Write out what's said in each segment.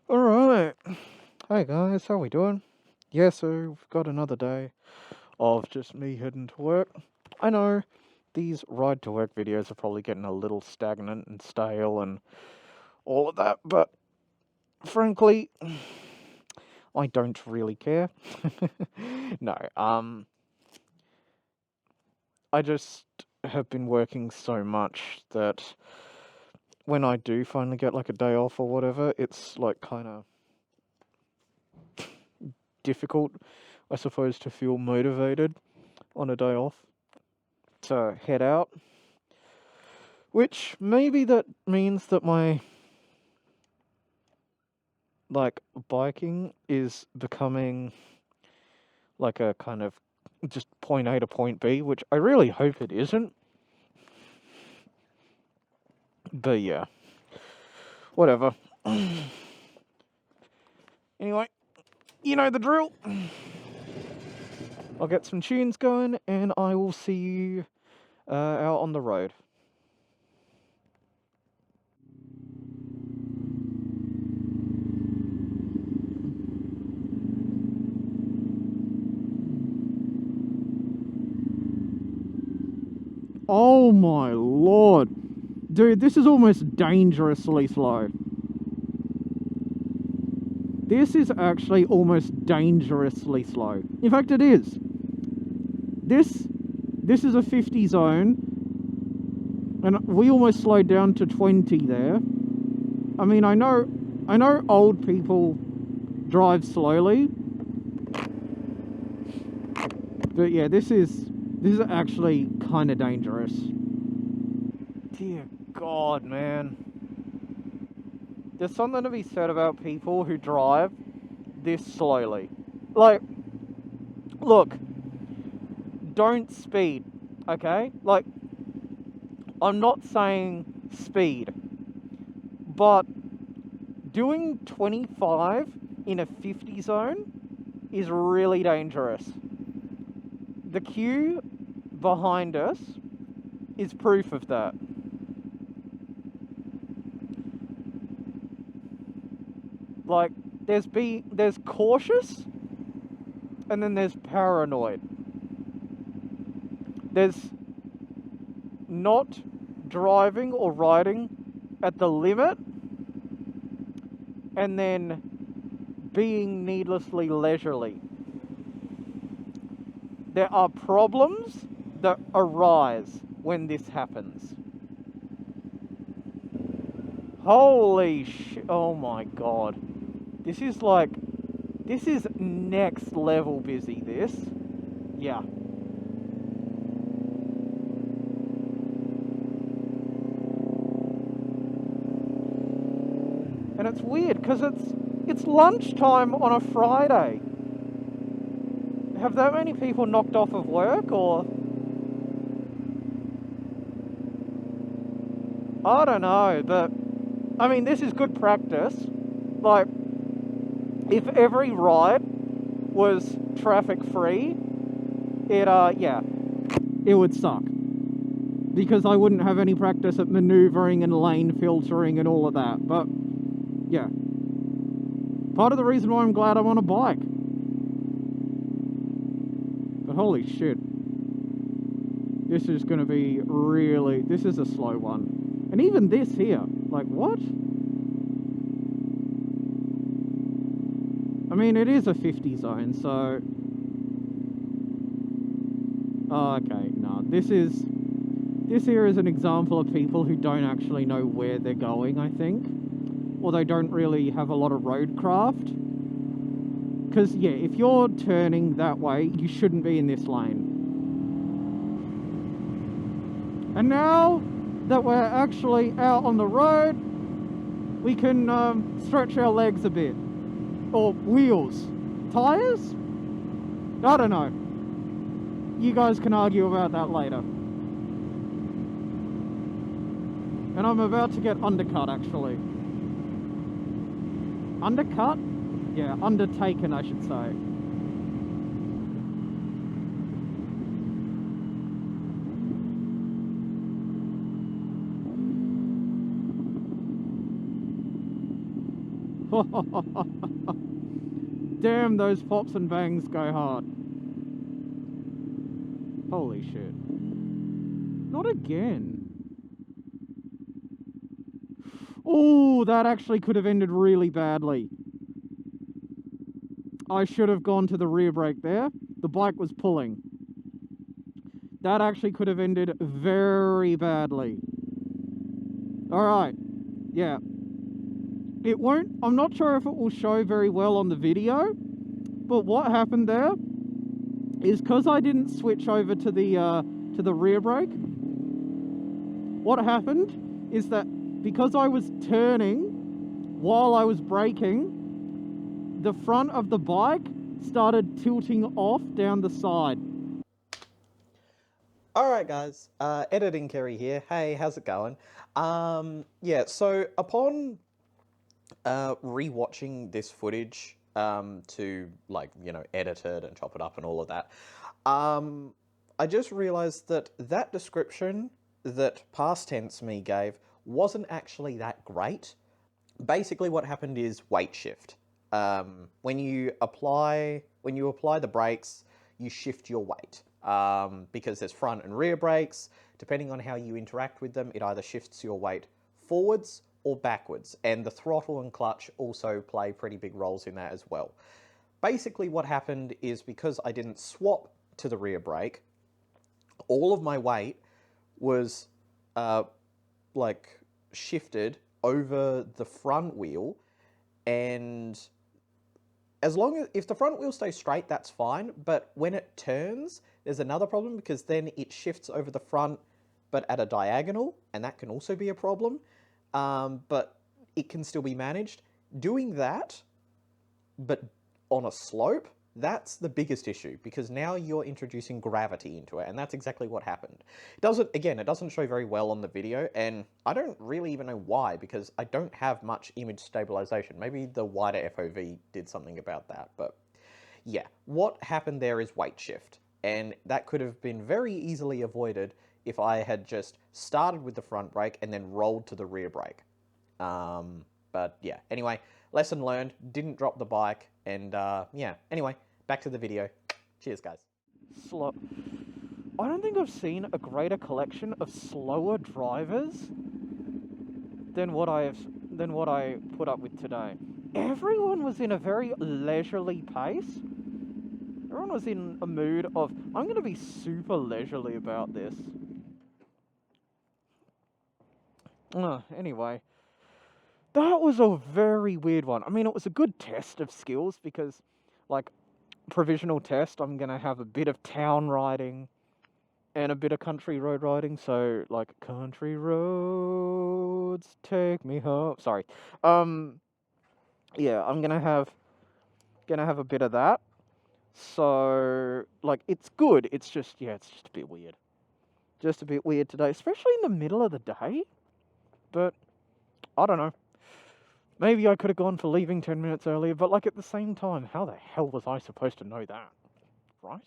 Alright. Hey guys, how we doing? Yeah, so we've got another day of just me heading to work. I know these ride to work videos are probably getting a little stagnant and stale and all of that, but frankly, I don't really care. No, I just have been working so much that when I do finally get like a day off or whatever, it's like kind of difficult, I suppose, to feel motivated on a day off to head out. Which maybe that means that my like biking is becoming like a kind of just point A to point B, which I really hope it isn't. But yeah, whatever. Anyway, you know the drill. I'll get some tunes going and I will see you out on the road. Oh my lord. Dude, this is almost dangerously slow. This is actually almost dangerously slow. In fact, it is. This is a 50 zone, and we almost slowed down to 20 there. I mean, I know old people drive slowly, but yeah, this is actually kind of dangerous. Dear God, man. There's something to be said about people who drive this slowly. Like, look, don't speed, okay? Like, I'm not saying speed, but doing 25 in a 50 zone is really dangerous. The queue behind us is proof of that. Like, there's cautious, and then there's paranoid. There's not driving or riding at the limit, and then being needlessly leisurely. There are problems that arise when this happens. Holy shit, oh my god. This is next level busy, this. Yeah. And it's weird, because it's lunchtime on a Friday. Have that many people knocked off of work, or... I don't know, but... I mean, this is good practice. Like, if every ride was traffic-free, it would suck. Because I wouldn't have any practice at maneuvering and lane filtering and all of that, but... yeah. Part of the reason why I'm glad I'm on a bike. But holy shit. This is going to be really... this is a slow one. And even this here. Like, what? I mean, it is a 50 zone, so... oh, okay, no. This here is an example of people who don't actually know where they're going, I think. Or they don't really have a lot of roadcraft. Because, yeah, if you're turning that way, you shouldn't be in this lane. And now that we're actually out on the road, we can stretch our legs a bit. Or wheels. Tires? I don't know. You guys can argue about that later. And I'm about to get undercut, actually. Undercut? Yeah, undertaken, I should say. Damn, those pops and bangs go hard. Holy shit. Not again. Oh, that actually could have ended really badly. I should have gone to the rear brake there. The bike was pulling. That actually could have ended very badly. Alright, yeah. It won't, I'm not sure if it will show very well on the video, but what happened there is because I didn't switch over to the rear brake, what happened is that because I was turning while I was braking, the front of the bike started tilting off down the side. Alright guys, Editing Kerry here. Hey, how's it going? Yeah, so upon rewatching this footage to, like, you know, edit it and chop it up and all of that, I just realized that that description that past tense me gave wasn't actually that great. Basically what happened is weight shift. When you apply the brakes, you shift your weight. Because there's front and rear brakes. Depending on how you interact with them, it either shifts your weight forwards or backwards. And the throttle and clutch also play pretty big roles in that as well. Basically what happened is because I didn't swap to the rear brake, all of my weight was like shifted over the front wheel, and as long as, if the front wheel stays straight, that's fine, but when it turns, there's another problem because then it shifts over the front, but at a diagonal, and that can also be a problem, but it can still be managed. Doing that, but on a slope, that's the biggest issue, because now you're introducing gravity into it, and that's exactly what happened. It doesn't show very well on the video, and I don't really even know why, because I don't have much image stabilization. Maybe the wider FOV did something about that, but yeah. What happened there is weight shift, and that could have been very easily avoided if I had just started with the front brake and then rolled to the rear brake. But yeah, anyway, lesson learned, didn't drop the bike, and yeah, anyway, back to the video. Cheers, guys. I don't think I've seen a greater collection of slower drivers than what I put up with today. Everyone was in a very leisurely pace. Everyone was in a mood of, I'm going to be super leisurely about this. Anyway, that was a very weird one. I mean, it was a good test of skills because, like, provisional test, I'm going to have a bit of town riding and a bit of country road riding. So, like, country roads take me home. Sorry. Yeah, I'm going to have a bit of that. So, like, it's good. It's just, yeah, it's just a bit weird. Just a bit weird today, especially in the middle of the day. But, I don't know. Maybe I could have gone for leaving 10 minutes earlier, but, like, at the same time, how the hell was I supposed to know that? Right?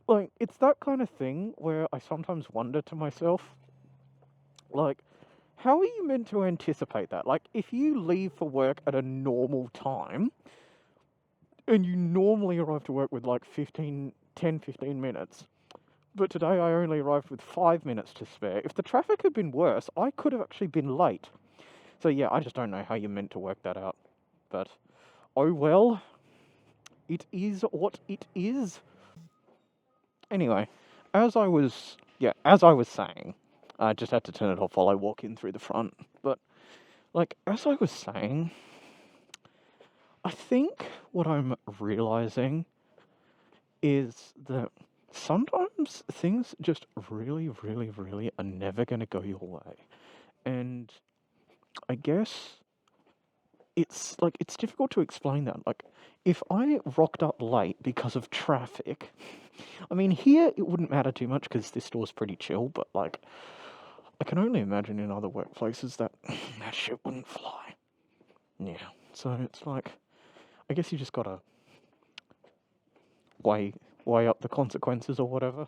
Like, it's that kind of thing where I sometimes wonder to myself, like, how are you meant to anticipate that? Like, if you leave for work at a normal time, and you normally arrive to work with, like, 15 minutes, but today I only arrived with 5 minutes to spare. If the traffic had been worse, I could have actually been late. So yeah, I just don't know how you're meant to work that out. But, oh well, it is what it is. Anyway, as I was saying, I just had to turn it off while I walk in through the front. But, like, as I was saying, I think what I'm realizing is that sometimes things just really, really, really are never going to go your way. And I guess it's difficult to explain that. Like, if I rocked up late because of traffic, I mean, here it wouldn't matter too much because this store's pretty chill, but, like, I can only imagine in other workplaces that that shit wouldn't fly. Yeah, so it's like, I guess you just gotta weigh up the consequences or whatever.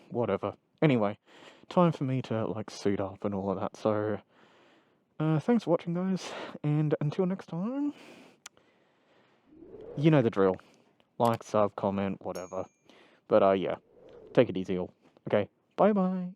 Whatever. Anyway, time for me to like suit up and all of that. So, thanks for watching, guys, and until next time, you know the drill. Like, sub, comment, whatever. But yeah, take it easy all. Okay, bye bye.